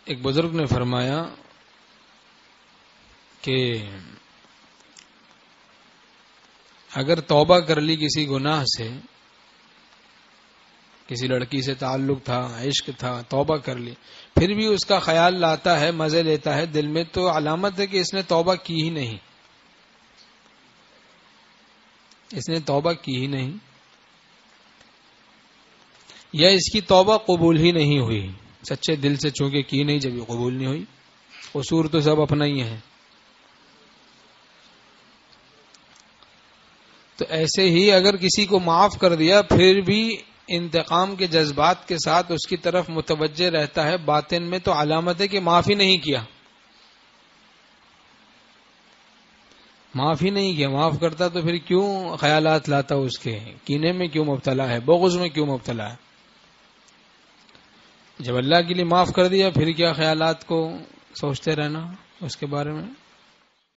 ایک بزرگ نے فرمایا کہ اگر توبہ کر لی کسی گناہ سے، کسی لڑکی سے تعلق تھا، عشق تھا، توبہ کر لی، پھر بھی اس کا خیال لاتا ہے، مزے لیتا ہے دل میں، تو علامت ہے کہ اس نے توبہ کی ہی نہیں، اس نے توبہ کی ہی نہیں، یا اس کی توبہ قبول ہی نہیں ہوئی، سچے دل سے چونکہ کی نہیں، جب یہ قبول نہیں ہوئی، قصور تو سب اپنا ہی ہے۔ تو ایسے ہی اگر کسی کو معاف کر دیا پھر بھی انتقام کے جذبات کے ساتھ اس کی طرف متوجہ رہتا ہے، باطن میں، تو علامت ہے کہ معاف ہی نہیں کیا، معاف ہی نہیں کیا۔ معاف کرتا تو پھر کیوں خیالات لاتا اس کے، کینے میں کیوں مبتلا ہے، بغض میں کیوں مبتلا ہے؟ جب اللہ کے لیے معاف کر دیا پھر کیا خیالات کو سوچتے رہنا اس کے بارے میں؟